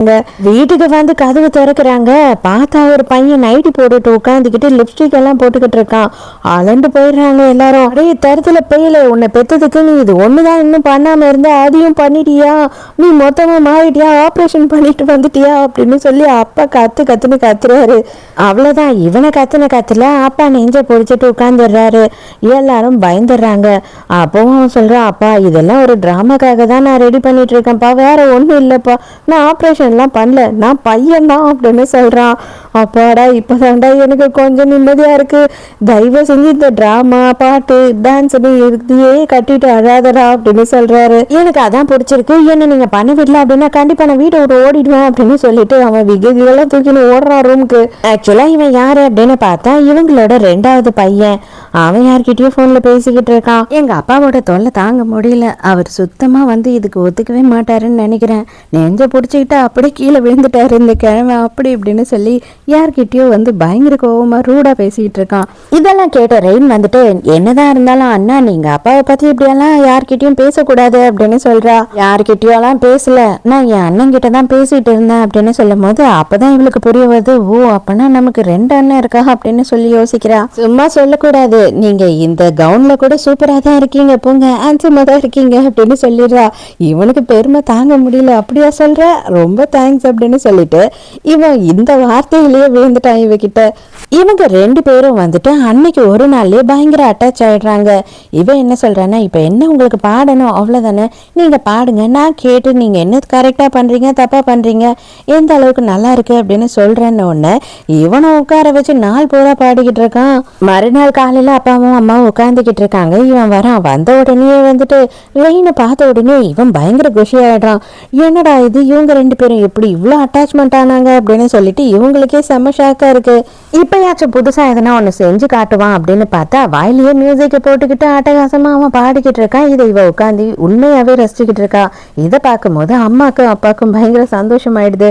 வீட்டுக்கு வந்து கதவு திறக்கிறாங்க. பார்த்தா ஒரு பையன் நைட்டி போட்டுட்டு உட்காந்துக்கிட்டு லிப்ஸ்டிக் எல்லாம் போட்டுக்கிட்டு இருக்கான். அலண்டு போயிடுறாங்க எல்லாரும். அப்படியே தரத்துல பெய்யல, உன்னை பெத்ததுக்கு நீ இது ஒண்ணுதான் இன்னும் பண்ணாம இருந்தா அதையும் பண்ணிட்டியா, நீ மொத்தமா மாறிட்டியா, ஆப்ரேஷன் பண்ணிட்டு வந்துட்டியா அப்படின்னு சொல்லி அப்பா கத்துன்னு கத்துறாரு. அவ்வளவுதான், இவனை கத்துல அப்பா நெஞ்ச பொடிச்சிட்டு உட்கார்ந்துடுறாரு. எல்லாரும் பயந்துடுறாங்க. அப்பவும் அவன் சொல்றான், அப்பா இதெல்லாம் ஒரு டிராமாக்காக தான் நான் ரெடி பண்ணிட்டு இருக்கேன்ப்பா, வேற ஒண்ணும் இல்லப்பா, நான் ஆப்ரேஷன் எல்லாம் பண்ணல, நான் பையன் தான் அப்படின்னு சொல்றான். அப்பாடா இப்பதான்டா எனக்கு கொஞ்சம் நிம்மதியா இருக்கு, தயவு செஞ்சு இந்த டிராமா பாட்டு டான்ஸ் இதையே கட்டிட்டு அழாதடா அப்படின்னு சொல்றாரு. எனக்கு அதான் பிடிச்சிருக்கு, என்ன நீங்க பண்ண விடல அப்படின்னா கண்டிப்பா நான் வீட்டை விட்டு ஓடிடுவேன் அப்படின்னு சொல்லிட்டு அவன் விகதியெல்லாம் தூக்கின்னு ஓடுறான் ரூமுக்கு. ஆக்சுவலா இவன் யாரு அப்படின்னு பார்த்தா இவங்களோட 2வது பையன். அவன் யார்கிட்டயும் போன்ல பேசிக்கிட்டு இருக்கான். எங்க அப்பாவோட தொல்லை தாங்க முடியல, அவர் சுத்தமா வந்து இதுக்கு ஒத்துக்கவே மாட்டாருன்னு நினைக்கிறேன், நெஞ்ச பிடிச்சிக்கிட்டு அப்படியே கீழே விழுந்துட்டாரு இந்த கிழமை அப்படி இப்படின்னு சொல்லி யார்கிட்டயோ வந்து பயங்கர கோவமா ரூடா பேசிக்கிட்டு இருக்கான். இதெல்லாம் கேட்ட ரெயின் வந்துட்டு, என்னதான் இருந்தாலும் அண்ணா நீங்க அப்பாவை பத்தி இப்படியெல்லாம் யார்கிட்டயும் பேசக்கூடாது அப்படின்னு சொல்றா. யார்கிட்டயோ எல்லாம் பேசல, நான் என் அண்ணன் கிட்ட தான் பேசிட்டு இருந்தேன் அப்படின்னு சொல்லும் போது அப்பதான் இவளுக்கு புரிய வருது, ஓ அப்பனா நமக்கு 2 அண்ணன் இருக்கா அப்படின்னு சொல்லி யோசிக்கிறா. சும்மா சொல்லக்கூடாது, நீங்க இந்த கவுன்ல கூட சூப்பரா தான் இருக்கீங்க, போங்க ஹேண்ட்ஸமா தான் இருக்கீங்க அப்படின்னு சொல்லிடுறா. இவனுக்கு பெருமை தாங்க முடியல. அப்படியா சொல்ற, ரொம்ப தேங்க்ஸ் அப்படின்னு சொல்லிட்டு இவன் இந்த வார்த்தையிலேயே விழுந்துட்டான் இவகிட்ட. இவங்க 2 பேரும் வந்துட்டு அன்னைக்கு ஒரு நாள்லயே பயங்கர அட்டாச் ஆயிடுறாங்க. இவன் என்ன சொல்றான்னா, இப்ப என்ன உங்களுக்கு பாடணும் அவ்வளவுதானே, நீங்க பாடுங்க, நான் கேட்டு நீங்க என்ன கரெக்டா பண்றீங்க தப்பா பண்றீங்க எந்த அளவுக்கு நல்லா இருக்கு அப்படின்னு சொல்றேன்னு ஒண்ணு இவனை உட்கார வச்சு நாள் பூரா பாடிக்கிட்டு இருக்கான். மறுநாள் காலையில அப்பாவும் அம்மாவும் உட்காந்துக்கிட்டு இருக்காங்க. இவன் வரான். வந்த உடனே வந்துட்டு ரெயினை பார்த்த உடனே இவன் பயங்கர குஷி ஆயிடுறான். என்னடா இது, இவங்க 2 பேரும் எப்படி இவ்வளோ அட்டாச்மெண்ட் ஆனாங்க அப்படின்னு சொல்லிட்டு இவங்களுக்கே செம்ம ஷாக்கா இருக்கு. இப்பயாச்சும் புதுசா எதனா ஒன்று செஞ்சு காட்டுவான் அப்படின்னு பார்த்தா வாயிலேயே மியூசிக்கை போட்டுக்கிட்டு அட்டகாசமா அவன் பாடிக்கிட்டு இருக்கான். இதை இவ உட்காந்து உண்மையாவே ரசிச்சுக்கிட்டு இருக்கா. இதை பார்க்கும்போது அம்மாக்கும் அப்பாவுக்கும் பயங்கர சந்தோஷம் ஆயிடுது.